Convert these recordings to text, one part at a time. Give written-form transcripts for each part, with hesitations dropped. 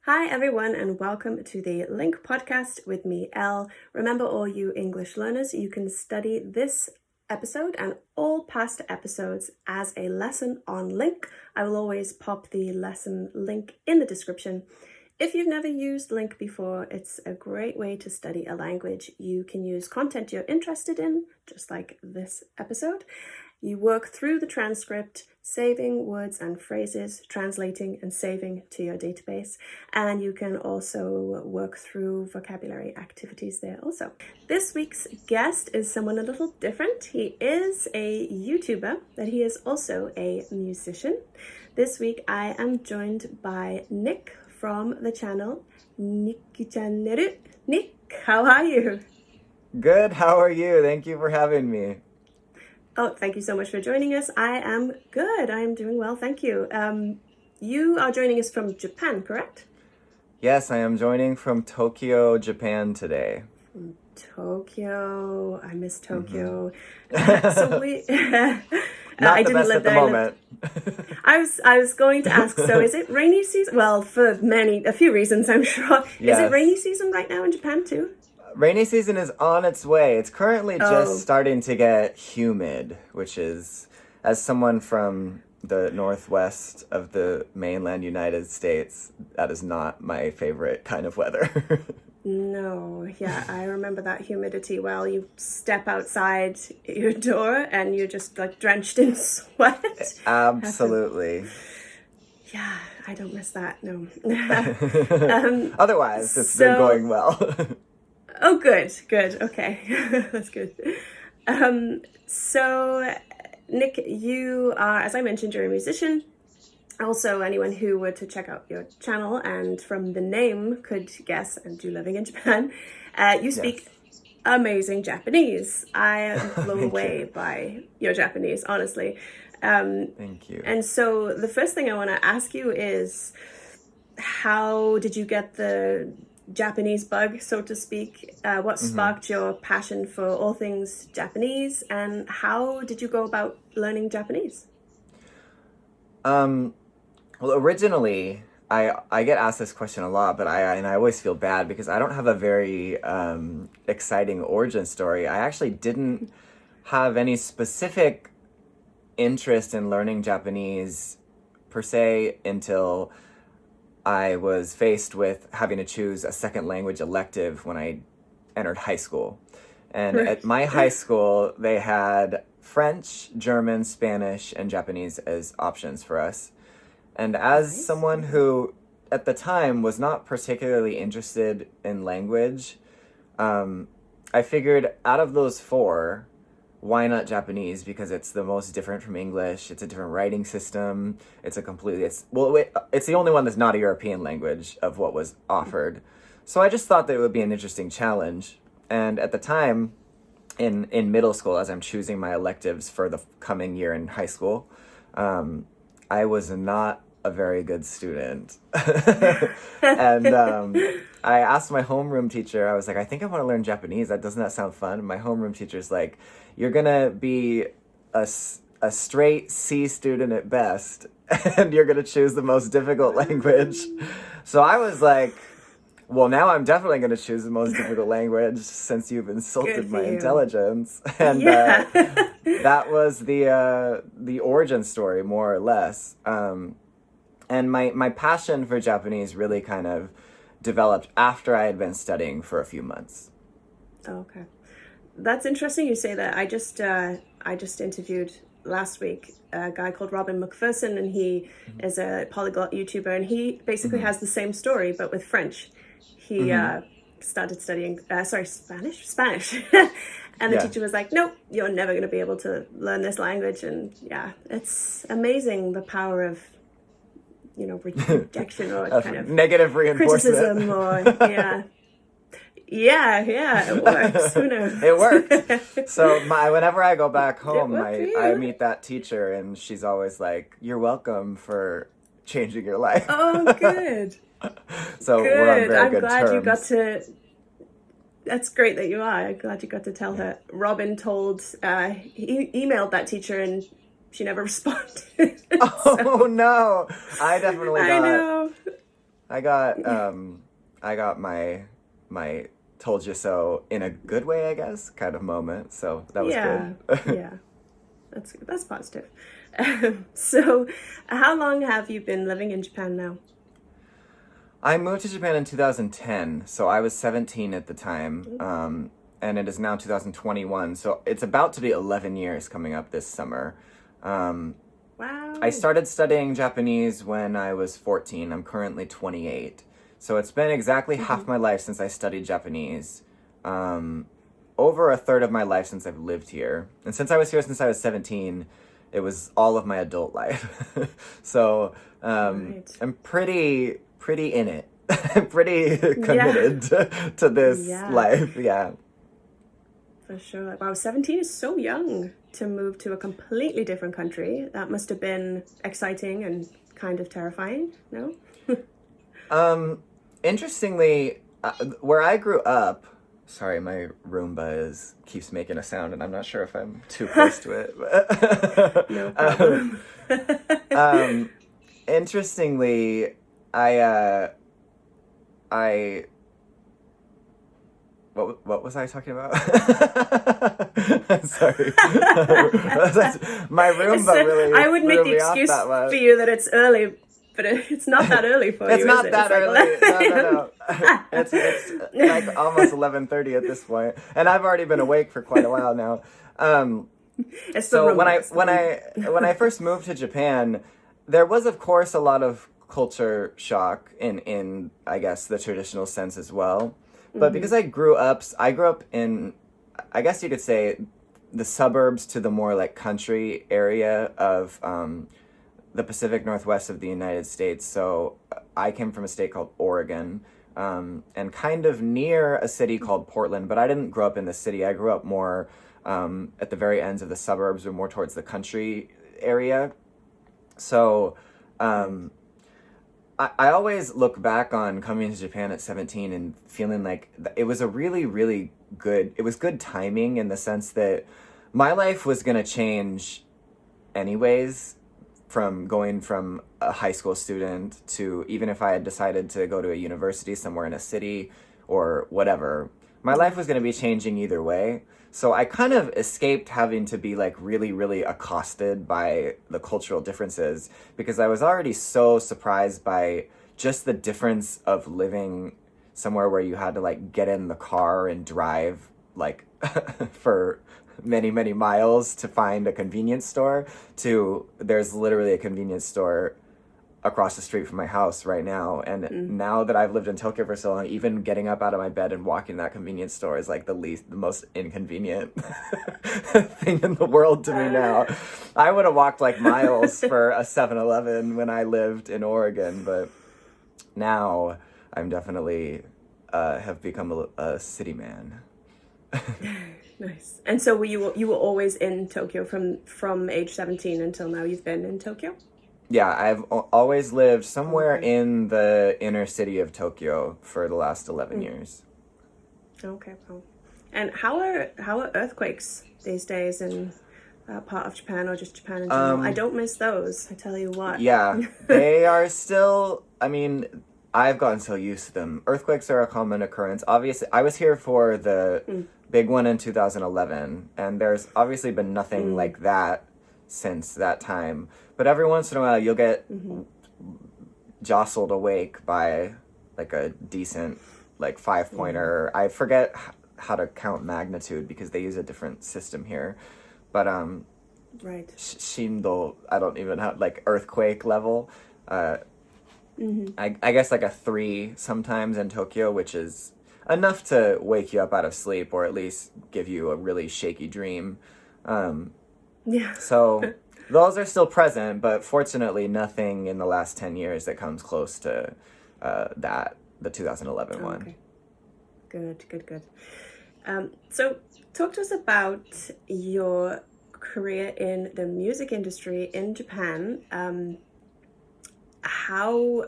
Hi everyone and welcome to the LingQ podcast with me, Elle. Remember, all you English learners, you can study this episode and all past episodes as a lesson on LingQ. I will always pop the lesson link in the description. If you've never used LingQ before, it's a great way to study a language. You can use content you're interested in, just like this episode. You work through the transcript, saving words and phrases, translating and saving to your database. And you can also work through vocabulary activities there also. This week's guest is someone a little different. He is a YouTuber, but he is also a musician. This week I am joined by Nick from the channel LingQ. Nick, how are you? Good, how are you? Thank you for having me. Oh, thank you so much for joining us. I am good. I am doing well, thank you. You are joining us from Japan, correct? Yes, I am joining from Tokyo, Japan today. Tokyo. I miss Tokyo. Not I the didn't best live at the there. moment. I was going to ask, so is it rainy season? Well, for a few reasons, I'm sure. Yes. Is it rainy season right now in Japan too? Rainy season is on its way. It's currently just starting to get humid, which is, as someone from the northwest of the mainland United States, that is not my favorite kind of weather. No, yeah, I remember that humidity. Well, you step outside your door and you're just like drenched in sweat. Absolutely. Yeah, I don't miss that, no. Otherwise, it's been going well. Oh, good, okay. That's good. So, Nick, you are, as I mentioned, you're a musician. Also, anyone who were to check out your channel and from the name could guess, and you living in Japan, you speak amazing Japanese. I am blown away by your Japanese, honestly. Thank you. And so the first thing I want to ask you is, how did you get the Japanese bug, so to speak? What sparked your passion for all things Japanese, and how did you go about learning Japanese? Well, originally, I get asked this question a lot, but I always feel bad because I don't have a very exciting origin story. I actually didn't have any specific interest in learning Japanese per se until I was faced with having to choose a second language elective when I entered high school. And at my high school, they had French, German, Spanish, and Japanese as options for us. And as someone who, at the time, was not particularly interested in language, I figured out of those four, why not Japanese? Because it's the most different from English. It's a different writing system. It's the only one that's not a European language of what was offered. So I just thought that it would be an interesting challenge. And at the time, in middle school, as I'm choosing my electives for the coming year in high school, I was not a very good student. And I asked my homeroom teacher, I was like, I think I want to learn Japanese. Doesn't that sound fun? And my homeroom teacher's like, you're going to be a straight C student at best, and you're going to choose the most difficult language. So I was like, well, now I'm definitely going to choose the most difficult language since you've insulted my intelligence. And that was the origin story, more or less. And my passion for Japanese really kind of developed after I had been studying for a few months. Okay. That's interesting you say that. I just interviewed last week a guy called Robin McPherson, and he is a polyglot YouTuber, and he basically has the same story, but with French. He started studying, Spanish. And the teacher was like, nope, you're never going to be able to learn this language. And yeah, it's amazing the power of, rejection or kind of negative reinforcement. Criticism or, Yeah, it works. Who knows? It worked. So whenever I go back home, I meet that teacher, and she's always like, you're welcome for changing your life. Oh, good. So good. We're on very I'm good glad terms. You got to... That's great that you are. I'm glad you got to tell her. Robin told... he emailed that teacher, and she never responded. Oh, no. I definitely got... I know. I got my told you so in a good way, I guess, kind of moment. So that was Yeah, good. yeah, that's positive. So, how long have you been living in Japan now? I moved to Japan in 2010, so I was 17 at the time. And it is now 2021, so it's about to be 11 years coming up this summer. Um, I Wow. started studying Japanese when I was 14. I'm currently 28. So it's been exactly half my life since I studied Japanese. Um, Over a third of my life since I've lived here. And since I was here since I was 17, it was all of my adult life. So Right. I'm pretty in it. Pretty Yeah. committed to this Yeah, life. Yeah. for sure. Wow, 17 is so young to move to a completely different country. That must have been exciting and kind of terrifying, no? Interestingly, where I grew up, sorry, my Roomba keeps making a sound, and I'm not sure if I'm too close to it. No um, problem. Interestingly, I what was I talking about? Sorry, my It's Roomba really I would make threw the me off excuse that for much. you that it's early, but it's not that early for It's you, is not it? It's that like early. No, no, 11 no. It's like almost 11:30 at this point, and I've already been awake for quite a while now. Um, It's the so Roomba. It's the Roomba. when I first moved to Japan, there was of course a lot of culture shock in I guess the traditional sense as well. But because I grew up in, I guess you could say, the suburbs to the more like country area of the Pacific Northwest of the United States. So I came from a state called Oregon, and kind of near a city called Portland, but I didn't grow up in the city. I grew up more at the very ends of the suburbs or more towards the country area. So I always look back on coming to Japan at 17 and feeling like it was a really, really good, it was good timing in the sense that my life was going to change anyways, from going from a high school student to even if I had decided to go to a university somewhere in a city or whatever, my life was going to be changing either way. So I kind of escaped having to be like really, really accosted by the cultural differences because I was already so surprised by just the difference of living somewhere where you had to like get in the car and drive like for many, many miles to find a convenience store to there's literally a convenience store across the street from my house right now. And now that I've lived in Tokyo for so long, even getting up out of my bed and walking to that convenience store is like the most inconvenient thing in the world to me now. I would have walked like miles for a 7-Eleven when I lived in Oregon, but now I'm definitely have become a city man. Nice. And so you were always in Tokyo from age 17 until now you've been in Tokyo? Yeah, always lived somewhere Okay. in the inner city of Tokyo for the last 11 years. Okay, cool. And how are earthquakes these days in that part of Japan or just Japan in general? I don't miss those, I tell you what. Yeah, they are still, I mean, I've gotten so used to them. Earthquakes are a common occurrence. Obviously, I was here for the big one in 2011, and there's obviously been nothing like that since that time. But every once in a while, you'll get jostled awake by like a decent like 5-pointer. I forget how to count magnitude because they use a different system here. But Right. Shindo, I don't even have like earthquake level. I guess like a 3 sometimes in Tokyo, which is enough to wake you up out of sleep or at least give you a really shaky dream. Yeah. So those are still present, but fortunately nothing in the last 10 years that comes close to the 2011 one. Okay. Good, good, good. So talk to us about your career in the music industry in Japan. How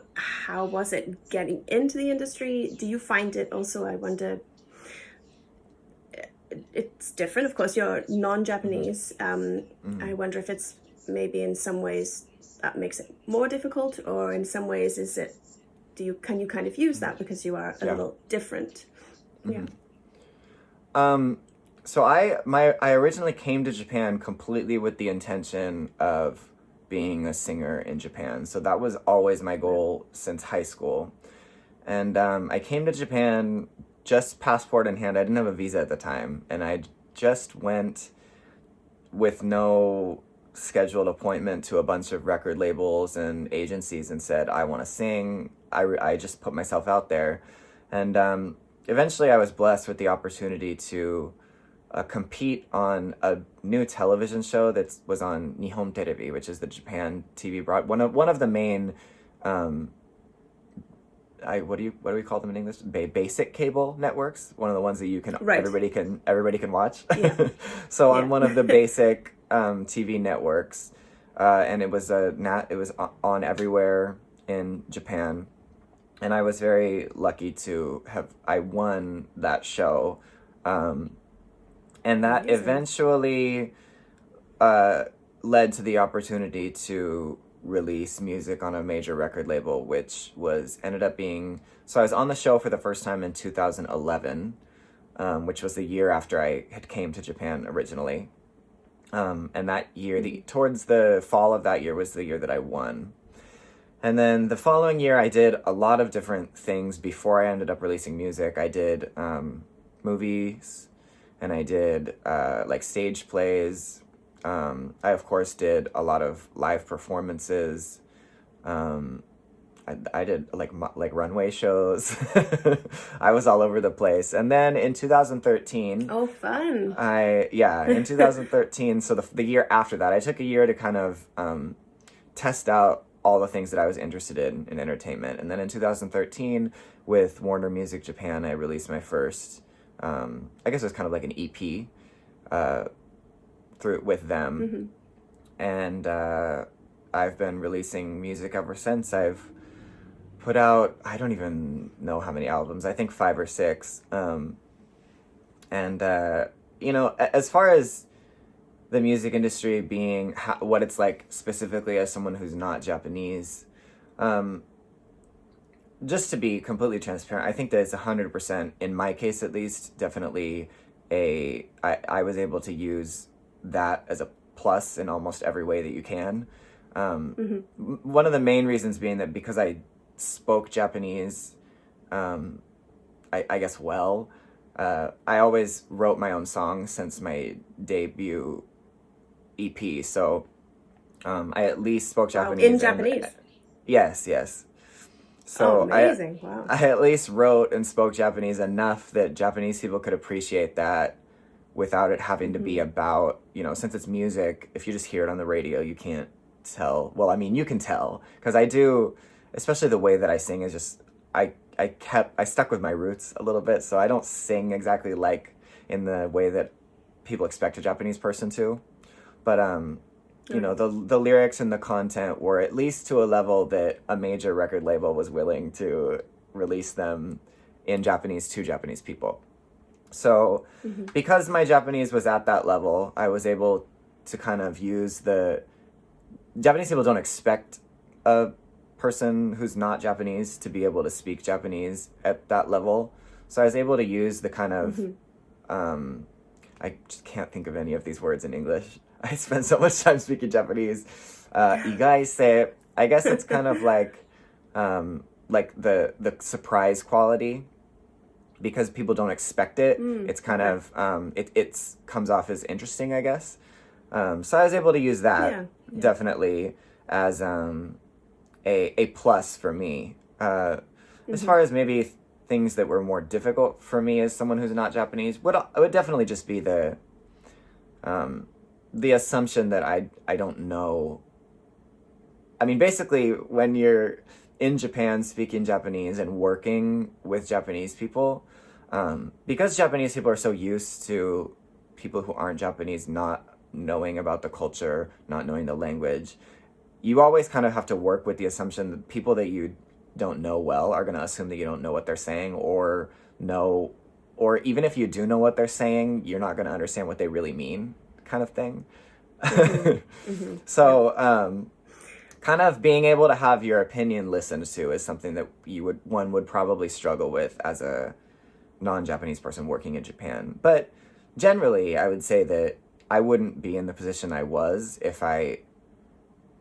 was it getting into the industry? Do you find it also, I wonder, it's different. Of course, you're non-Japanese. I wonder if it's maybe in some ways that makes it more difficult, or in some ways is it can you kind of use that because you are a little different? Mm-hmm. Yeah. So I originally came to Japan completely with the intention of being a singer in Japan. So that was always my goal since high school. And I came to Japan just passport in hand. I didn't have a visa at the time, and I just went with no scheduled appointment to a bunch of record labels and agencies and said, I want to sing. I just put myself out there. And eventually I was blessed with the opportunity to compete on a new television show that was on Nihon Terebi, which is the Japan TV one of the main what do we call them in English? Basic cable networks. One of the ones that you can everybody can watch. Yeah. So on one of the basic TV networks, and it was on everywhere in Japan, and I was very lucky to I won that show, and that eventually led to the opportunity to release music on a major record label, which ended up being, so I was on the show for the first time in 2011, which was the year after I had came to Japan originally. And that year, towards the fall of that year was the year that I won. And then the following year, I did a lot of different things before I ended up releasing music. I did movies, and I did like stage plays. I of course did a lot of live performances. I did like runway shows. I was all over the place. And then in 2013, oh, fun! In 2013. So the year after that, I took a year to kind of test out all the things that I was interested in entertainment. And then in 2013, with Warner Music Japan, I released my first. I guess it was kind of like an EP. Through with them, and I've been releasing music ever since. I've put out, I don't even know how many albums, I think 5 or 6, and as far as the music industry being what it's like specifically as someone who's not Japanese, just to be completely transparent, I think that it's 100%, in my case at least, definitely I was able to use that as a plus in almost every way that you can. One of the main reasons being that because I spoke Japanese, I guess I always wrote my own songs since my debut EP, so I at least spoke Japanese. In Japanese? Yes. So amazing. Wow. I at least wrote and spoke Japanese enough that Japanese people could appreciate that without it having to be about, since it's music, if you just hear it on the radio, you can't tell. Well, I mean, you can tell, because I do, especially the way that I sing is just, I stuck with my roots a little bit, so I don't sing exactly like in the way that people expect a Japanese person to. But, the lyrics and the content were at least to a level that a major record label was willing to release them in Japanese to Japanese people. So because my Japanese was at that level, I was able to kind of use Japanese people don't expect a person who's not Japanese to be able to speak Japanese at that level. So I was able to use the kind of, I just can't think of any of these words in English. I spend so much time speaking Japanese. Igaise, I guess it's kind of like the surprise quality. Because people don't expect it, it's kind of, it comes off as interesting, I guess. So I was able to use that definitely as a plus for me. As far as maybe things that were more difficult for me as someone who's not Japanese, it would definitely just be the assumption that I don't know. I mean, basically, when you're in Japan speaking Japanese and working with Japanese people, because Japanese people are so used to people who aren't Japanese not knowing about the culture, not knowing the language, you always kind of have to work with the assumption that people that you don't know well are going to assume that you don't know what they're saying, or even if you do know what they're saying, you're not going to understand what they really mean, kind of thing. So kind of being able to have your opinion listened to is something that one would probably struggle with as a non-Japanese person working in Japan. But generally, I would say that I wouldn't be in the position I was if I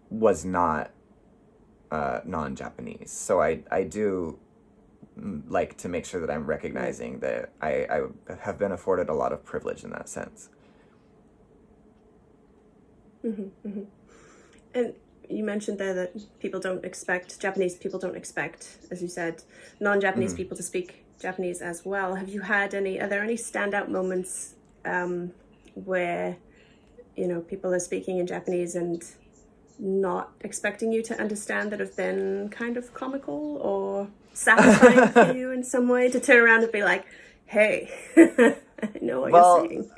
was not non-Japanese. So I do like to make sure that I'm recognizing that I have been afforded a lot of privilege in that sense. Mm-hmm, mm-hmm. And you mentioned there that Japanese people don't expect, as you said, non-Japanese Mm-hmm. people to speak Japanese as well. Are there any standout moments where, people are speaking in Japanese and not expecting you to understand that have been kind of comical or satisfying for you in some way to turn around and be like, hey, I know what you're saying.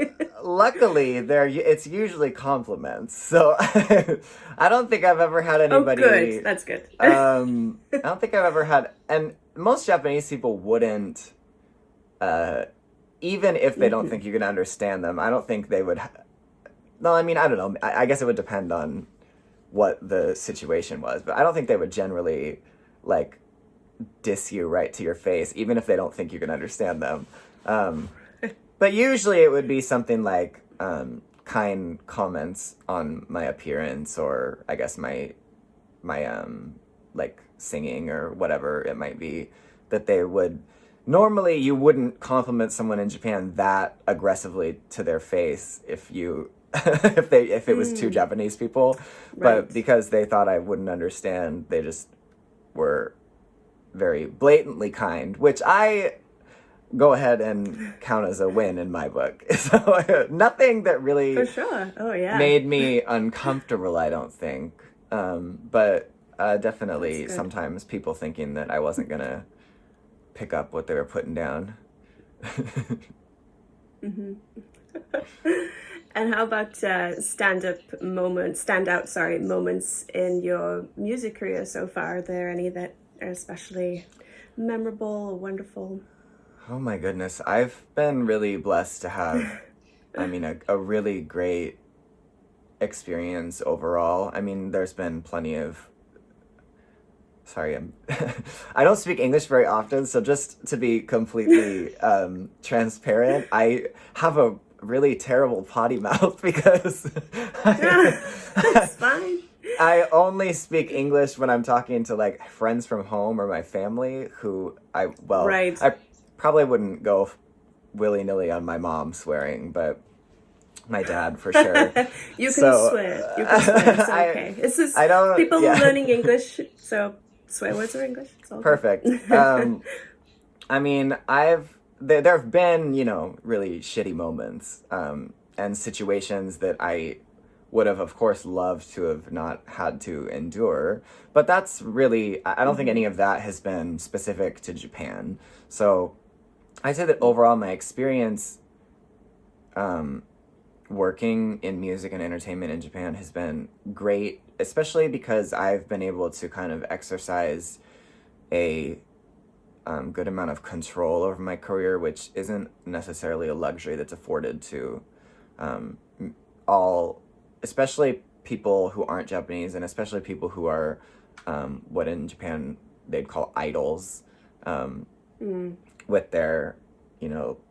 Luckily, it's usually compliments. So I don't think I've ever had anybody. Oh, good. That's good. I don't think I've ever had, and most Japanese people wouldn't, even if they don't think you can understand them. I don't think they would. No, I mean, I don't know. I guess it would depend on what the situation was, but I don't think they would generally like diss you right to your face, even if they don't think you can understand them. But usually it would be something like kind comments on my appearance, or I guess my like singing or whatever it might be, that they would. Normally you wouldn't compliment someone in Japan that aggressively to their face if you if it was two Japanese people, Right. but because they thought I wouldn't understand, they just were very blatantly kind, which I go ahead and count as a win in my book. So nothing that really For sure. Oh, yeah. made me uncomfortable, I don't think. But definitely sometimes people thinking that I wasn't gonna pick up what they were putting down. Mm-hmm. And how about standout moments in your music career so far? Are there any that are especially memorable or wonderful? Oh my goodness. I've been really blessed to have, I mean, a really great experience overall. I mean, there's been plenty of, sorry, I don't speak English very often, so just to be completely transparent, I have a really terrible potty mouth because It's fine. I only speak English when I'm talking to like friends from home or my family who Right. I probably wouldn't go willy-nilly on my mom swearing, but my dad for sure. You can swear. You can swear. It's okay. This is I don't, people yeah. learning English, so swear words are English. It's all Perfect. good. I mean, there have been, really shitty moments and situations that I would have, of course, loved to have not had to endure. But that's really, I don't think any of that has been specific to Japan. So I'd say that overall my experience working in music and entertainment in Japan has been great, especially because I've been able to kind of exercise a good amount of control over my career, which isn't necessarily a luxury that's afforded to especially people who aren't Japanese, and especially people who are what in Japan they'd call idols, with their,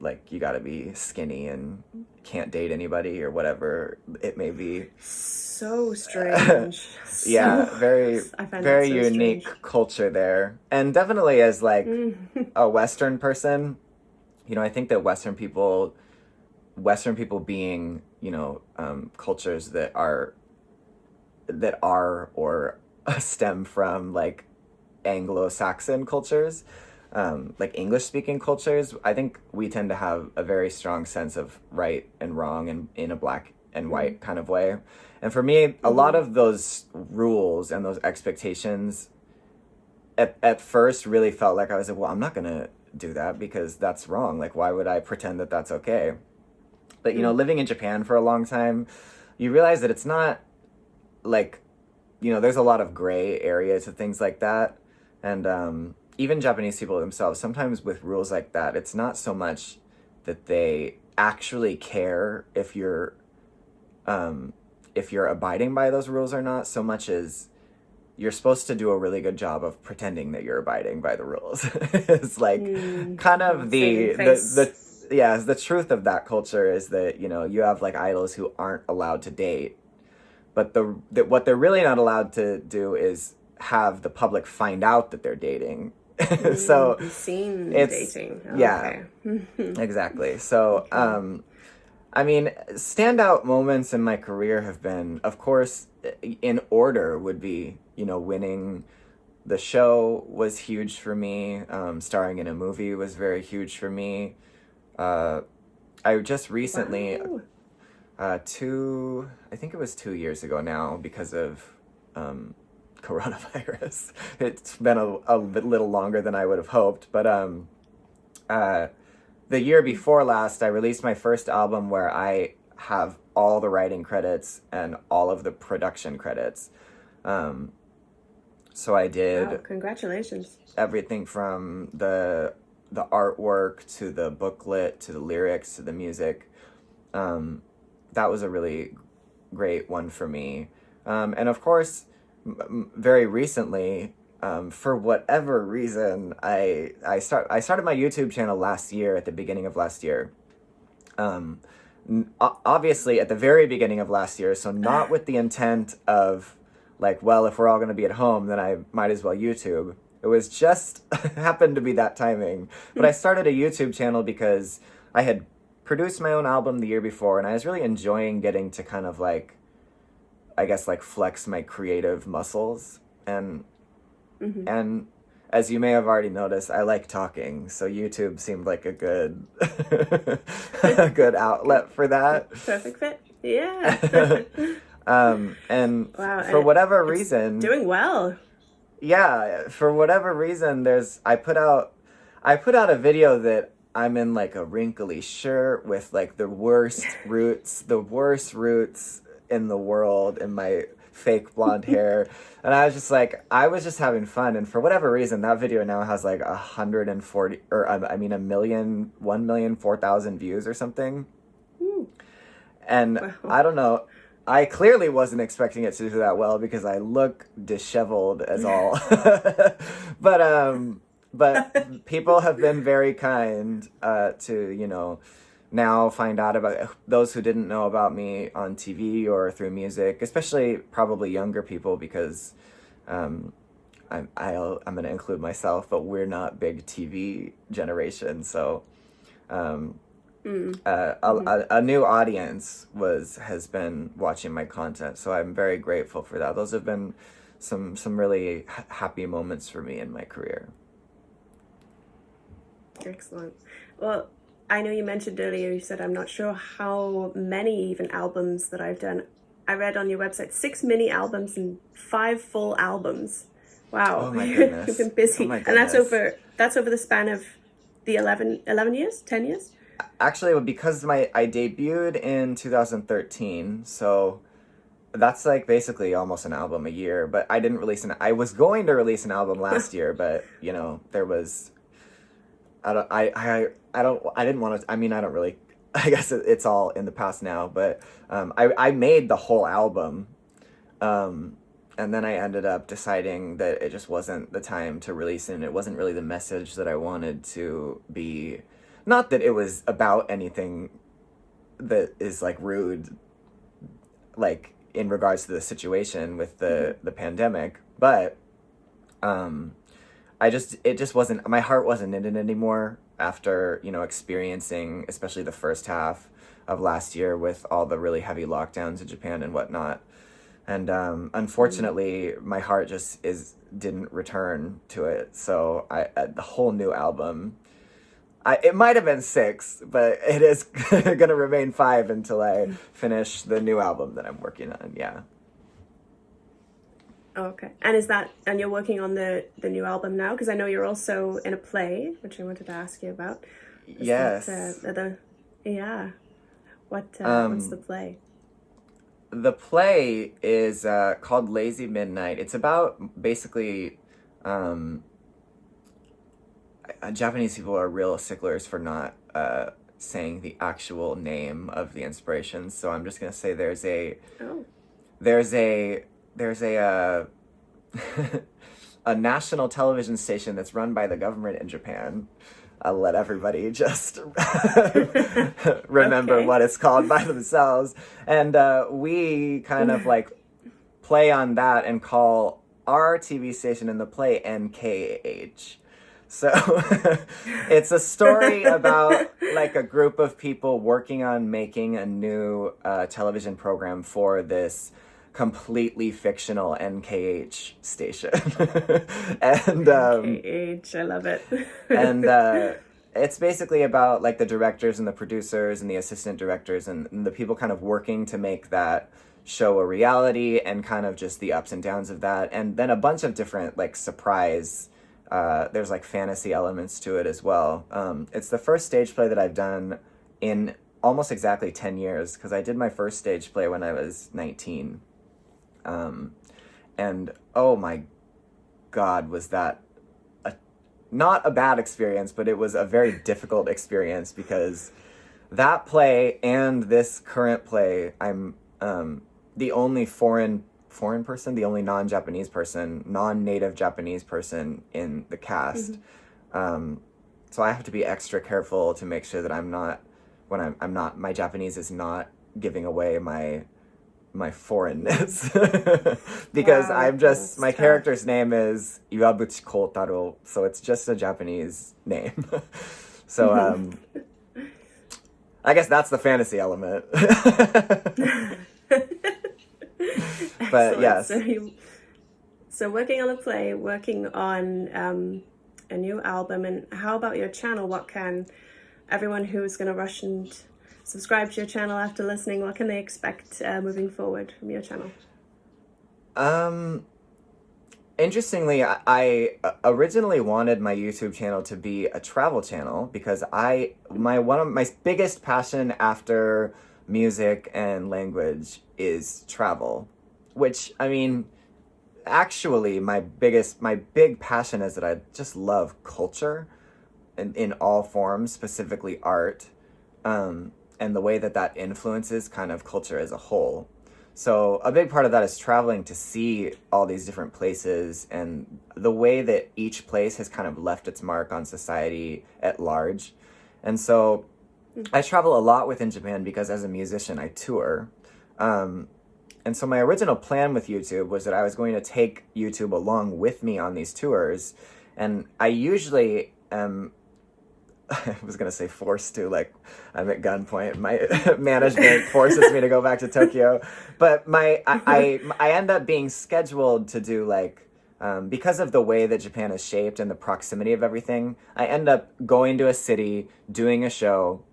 like you gotta be skinny and can't date anybody or whatever it may be. So strange. Yeah, very so unique strange. culture there. And definitely as like a Western person, I think that Western people being, cultures that are or stem from like Anglo-Saxon cultures, like English-speaking cultures, I think we tend to have a very strong sense of right and wrong in a black and white kind of way. And for me, a lot of those rules and those expectations at first really felt like I was like, well, I'm not going to do that because that's wrong. Like, why would I pretend that that's okay? But, living in Japan for a long time, you realize that it's not like, there's a lot of gray area to things like that. And even Japanese people themselves, sometimes with rules like that, it's not so much that they actually care if you're abiding by those rules or not, so much as you're supposed to do a really good job of pretending that you're abiding by the rules. It's like kind of Saving face. the truth of that culture is that, you know, you have like idols who aren't allowed to date, but what they're really not allowed to do is have the public find out that they're dating. So Be seen it's dating. yeah, Okay. exactly. So Okay. I mean, standout moments in my career have been, of course, in order would be, you know, winning the show was huge for me. Starring in a movie was very huge for me. Uh, I just recently, Wow. I think it was 2 years ago now, because of coronavirus. It's been a little longer than I would have hoped, but uh, the year before last, I released my first album where I have all the writing credits and all of the production credits. Um, so I Wow. did Congratulations. everything from the artwork to the booklet to the lyrics to the music. That was a really great one for me. And of course, very recently, for whatever reason, I started my YouTube channel last year, at the beginning of last year. Obviously at the very beginning of last year, so not with the intent of like, well, if we're all going to be at home, then I might as well YouTube. It was just happened to be that timing. But I started a YouTube channel because I had produced my own album the year before, and I was really enjoying getting to kind of like, I guess, like flex my creative muscles. And as you may have already noticed, I like talking, so YouTube seemed like a good a good outlet for that. Perfect fit. Yeah. And Wow. for And whatever it's reason, doing well. yeah, for whatever reason, I put out a video that I'm in like a wrinkly shirt with like the worst roots in the world in my fake blonde hair. And I was just having fun. And for whatever reason, that video now has like 140, or I mean, 1,004,000 views or something. Ooh, And wow. I don't know. I clearly wasn't expecting it to do that well because I look disheveled as all. but but people have been very kind to, you know, now find out about those who didn't know about me on TV or through music, especially probably younger people, because I'm going to include myself, but we're not big TV generation, so a new audience has been watching my content, so I'm very grateful for that. Those have been some really happy moments for me in my career. Excellent. Well, I know you mentioned earlier, you said I'm not sure how many even albums that I've done. I read on your website 6 mini albums and 5 full albums. Wow, Oh my you've goodness. been Oh busy. my And goodness. that's over the span of the 11 years, 10 years? Actually, because I debuted in 2013, so that's like basically almost an album a year. But I was going to release an album last year, but you know, there was I didn't want to. I mean, I don't really. I guess it's all in the past now. But I made the whole album, and then I ended up deciding that it just wasn't the time to release it. And it wasn't really the message that I wanted to be. Not that it was about anything that is like rude, like in regards to the situation with the pandemic, but it just wasn't, my heart wasn't in it anymore after, you know, experiencing especially the first half of last year with all the really heavy lockdowns in Japan and whatnot. And unfortunately, my heart just didn't return to it. So the whole new album, it might have been 6, but it is going to remain 5 until I finish the new album that I'm working on. Yeah. Oh, okay. And you're working on the new album now? Because I know you're also in a play, which I wanted to ask you about. Is that Yes. yeah. What's the Um, play? the play is called Lazy Midnight. It's about basically um, Japanese people are real sticklers for not saying the actual name of the inspiration. So I'm just gonna say there's a Oh. there's a there's a a national television station that's run by the government in Japan. I'll let everybody just remember Okay. what it's called by themselves. And we kind of like play on that and call our TV station in the play NKH. So it's a story about like a group of people working on making a new television program for this completely fictional NKH station. And KH, I love it. and it's basically about like the directors and the producers and the assistant directors and the people kind of working to make that show a reality, and kind of just the ups and downs of that, and then a bunch of different like surprise there's like fantasy elements to it as well. It's the first stage play that I've done in almost exactly 10 years, because I did my first stage play when I was 19. And oh my God, was that not a bad experience, but it was a very difficult experience, because that play and this current play, I'm the only foreign person, the only non-Japanese person, non-native Japanese person in the cast. So I have to be extra careful to make sure that I'm not, when I'm not, my Japanese is not giving away my foreignness. Because Wow, I'm just, that's my tough. character's name is Iwabuchi Kotaro, so it's just a Japanese name. So I guess that's the fantasy element. But Excellent. yes. So working on a play, working on a new album, and how about your channel? What can everyone who's going to rush and subscribe to your channel after listening, what can they expect moving forward from your channel? Interestingly, I originally wanted my YouTube channel to be a travel channel, because one of my biggest passion after music and language is travel, which, I mean, actually my big passion is that I just love culture in all forms, specifically art, and the way that influences kind of culture as a whole. So a big part of that is traveling to see all these different places, and the way that each place has kind of left its mark on society at large. And so I travel a lot within Japan because as a musician, I tour. And so my original plan with YouTube was that I was going to take YouTube along with me on these tours. And I usually am, I was going to say forced to, like I'm at gunpoint. My management forces me to go back to Tokyo. But I end up being scheduled to do like, because of the way that Japan is shaped and the proximity of everything, I end up going to a city, doing a show,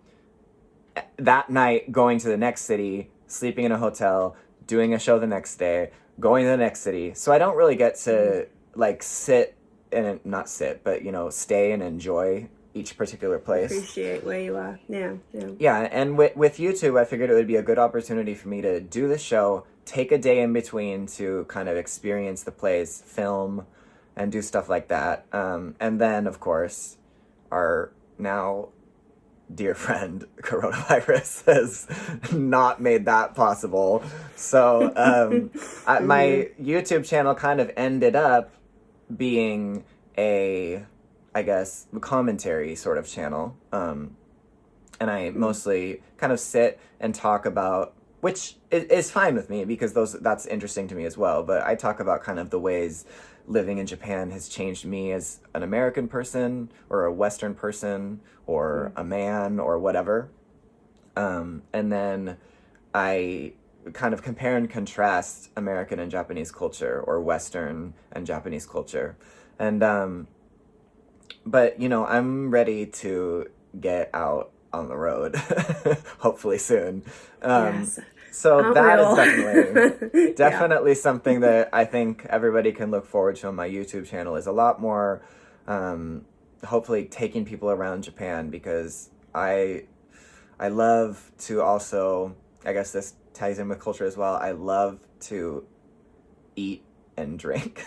that night going to the next city, sleeping in a hotel, doing a show the next day, going to the next city. So I don't really get to like sit and not sit, but stay and enjoy each particular place. Appreciate where you are. Yeah. Yeah, and with YouTube, I figured it would be a good opportunity for me to do the show, take a day in between to kind of experience the place, film, and do stuff like that. And then, of course, our now dear friend coronavirus has not made that possible. So my YouTube channel kind of ended up being a, I guess, commentary sort of channel. And I mostly kind of sit and talk about, which is fine with me because that's interesting to me as well. But I talk about kind of the ways living in Japan has changed me as an American person or a Western person or a man or whatever. And then I kind of compare and contrast American and Japanese culture or Western and Japanese culture. And, but, I'm ready to get out on the road, hopefully soon. Yes. So Aren't that we is all? definitely something that I think everybody can look forward to on my YouTube channel, is a lot more, hopefully taking people around Japan, because I love to also, I guess this ties in with culture as well, I love to eat and drink.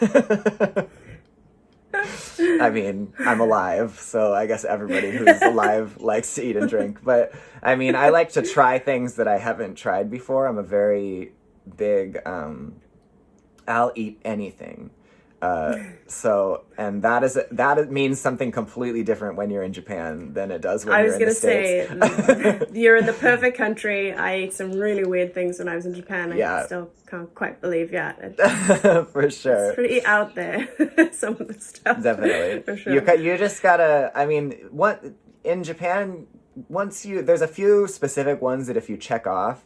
I mean, I'm alive, so I guess everybody who's alive likes to eat and drink. But, I mean, I like to try things that I haven't tried before. I'm a very big, I'll eat anything. And that means something completely different when you're in Japan than it does when I you're was in the gonna States. say, you're in the perfect country. I ate some really weird things when I was in Japan. I Yeah, still can't quite believe, for it's sure. pretty out there, some of the stuff, Definitely. for sure. You just gotta, I mean, what in Japan, there's a few specific ones that if you check off,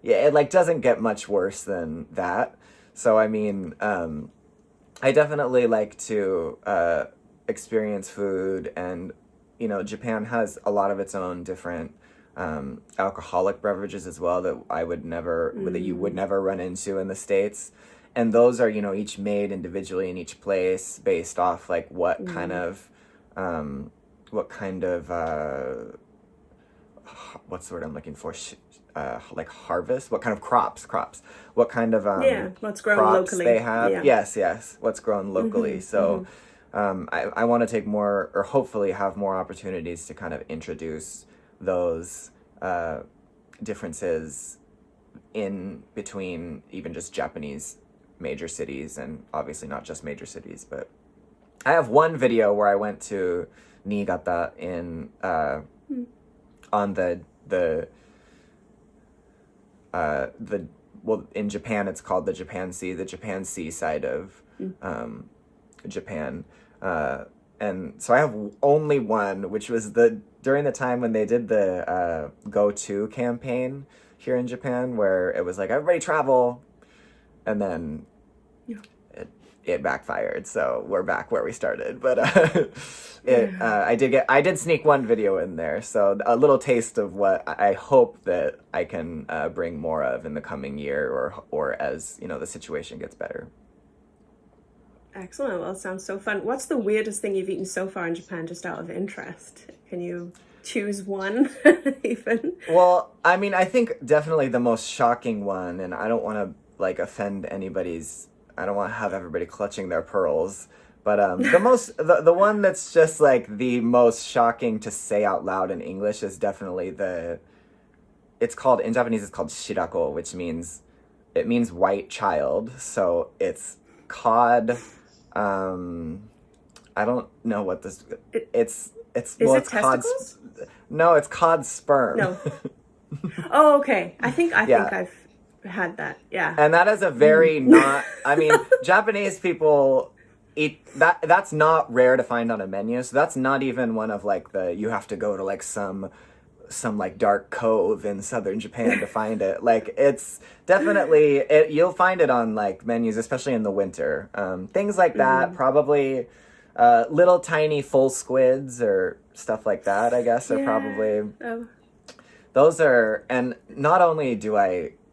yeah, it like doesn't get much worse than that. So I mean, I definitely like to experience food, and Japan has a lot of its own different alcoholic beverages as well that that you would never run into in the States, and those are each made individually in each place based off like what kind of what's the word I'm looking for? Like harvest, what kind of crops, what kind of Yeah, what's grown crops they locally. have. Yeah. Yes, what's grown locally. So I want to take more, or hopefully have more opportunities to kind of introduce those differences in between even just Japanese major cities, and obviously not just major cities. But I have one video where I went to Niigata on well, in Japan it's called the Japan Sea side of Japan, and so I have only one, which was during the time when they did the Go To campaign here in Japan, where it was like everybody travel, and then it backfired, so we're back where we started. But I did sneak one video in there, so a little taste of what I hope that I can bring more of in the coming year, or as the situation gets better. Excellent. Well, it sounds so fun. What's the weirdest thing you've eaten so far in Japan, just out of interest? Can you choose one, even? Well, I mean, I think definitely the most shocking one, and I don't want to like offend anybody's. I don't want to have everybody clutching their pearls, but the one that's just like the most shocking to say out loud in English is definitely it's called, in Japanese it's called shirako, which means white child. So it's cod. I don't know what this. It's Is well, it it's cod. testicles? No, it's cod sperm. No. Oh, okay. I think Yeah. I've had that. Yeah. And that is a very not. I mean, Japanese people eat that. That's not rare to find on a menu. So that's not even one of like you have to go to like some like dark cove in southern Japan to find it. Like it's definitely you'll find it on like menus, especially in the winter. Things like that, probably little tiny full squids or stuff like that, I guess, are probably those are. And not only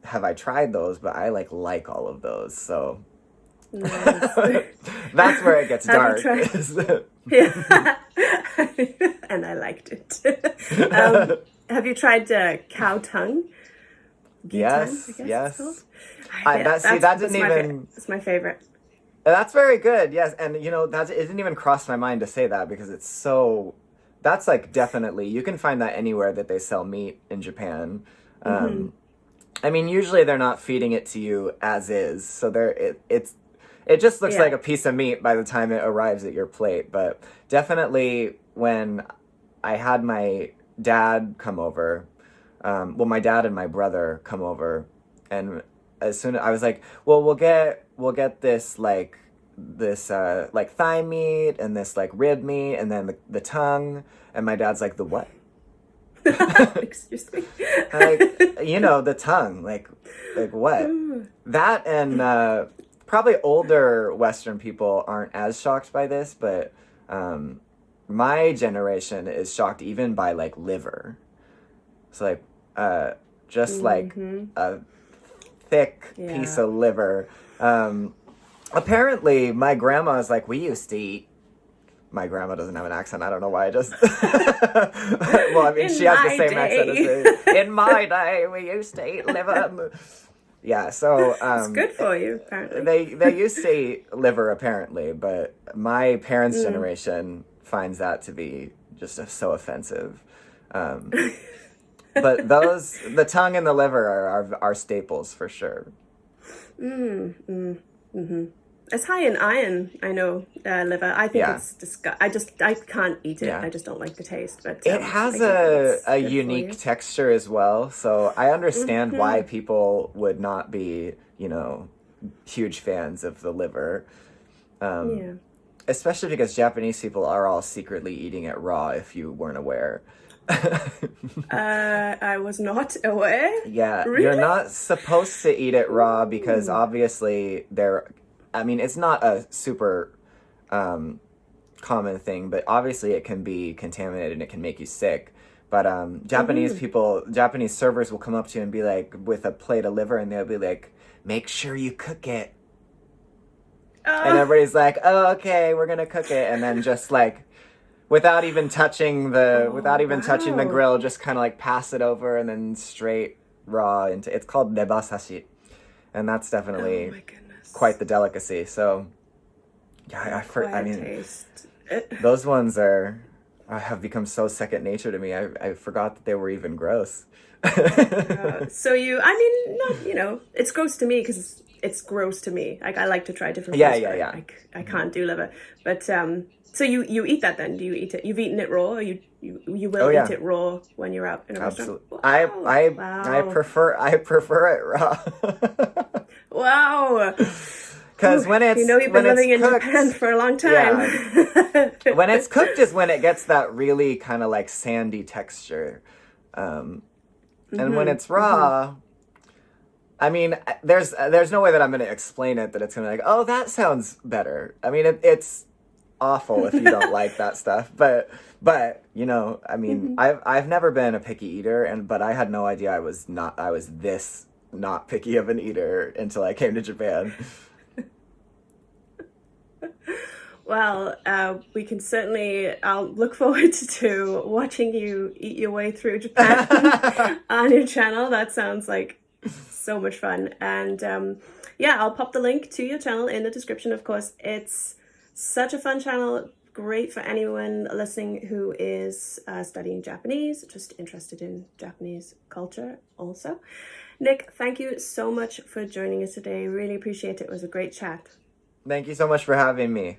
have I tried those, but I like all of those. So Nice. that's where it gets dark. Yeah. And I liked it. Have you tried cow tongue? Yes, Tongue, I guess yes. it's called? That didn't even. It's my favorite. That's very good. Yes, and it didn't even cross my mind to say that because it's so. That's like definitely you can find that anywhere that they sell meat in Japan. I mean, usually they're not feeding it to you as is, so it just looks like a piece of meat by the time it arrives at your plate. But definitely when I had my dad come over, my dad and my brother come over, and as soon as I was like, well, we'll get this like thigh meat and this like rib meat and then the tongue, and my dad's like, the what? Excuse me. Like, the tongue, like what? That, and probably older Western people aren't as shocked by this, but my generation is shocked even by like liver. So like just like a thick piece of liver. Apparently my grandma is like, we used to eat. My grandma doesn't have an accent. I don't know why I just. Well, I mean, she has the same accent as me. In my day, we used to eat liver. Yeah, so It's good for you, apparently. they used to eat liver apparently, but my parents' generation finds that to be just so offensive. But the tongue and the liver are staples for sure. It's high in iron, I know, liver. I think Yeah. it's I can't eat it. Yeah. I just don't like the taste, but It I has get that it's a good for unique you. texture as well, so I understand why people would not be, huge fans of the liver. Yeah. Especially because Japanese people are all secretly eating it raw, if you weren't aware. I was not aware. Yeah, you're Really? not supposed to eat it raw because Ooh. obviously I mean, it's not a super common thing, but obviously it can be contaminated and it can make you sick. But Japanese servers will come up to you and be like, with a plate of liver, and they'll be like, make sure you cook it. And Oh, everybody's like, oh, okay, we're gonna cook it. And then just like, without oh, even touching the wow. grill, just kind of like pass it over and then straight raw into, it's called nebasashi. And that's Oh definitely my goodness. quite the delicacy. So, yeah, I Acquired mean, taste. those ones have become so second nature to me. I forgot that they were even gross. So I mean, not, it's gross to me because it's gross to me. Like I like to try different Yeah, foods, yeah, but yeah. I can't do liver. But so you eat that then? Do you eat it? You've eaten it raw, or you Oh will eat yeah, it raw when you're out in a restaurant? absolutely. Wow, wow, I prefer it raw. wow. Because Ooh, you've been when it's living in Japan cooked, for a long time. yeah, when it's cooked is when it gets that really kind of like sandy texture. Um, and when it's raw, I mean, there's no way that I'm going to explain it that it's going to be like, oh, that sounds better. I mean, it's awful if you don't like that stuff, but I mean, I've never been a picky eater, but I had no idea I was this not picky of an eater until I came to Japan. Well, we can certainly. I'll look forward to watching you eat your way through Japan on your channel. That sounds like so much fun. And yeah, I'll pop the link to your channel in the description. Of course, it's such a fun channel. Great for anyone listening who is studying Japanese, just interested in Japanese culture also. Nick, thank you so much for joining us today. Really appreciate it. It was a great chat. Thank you so much for having me.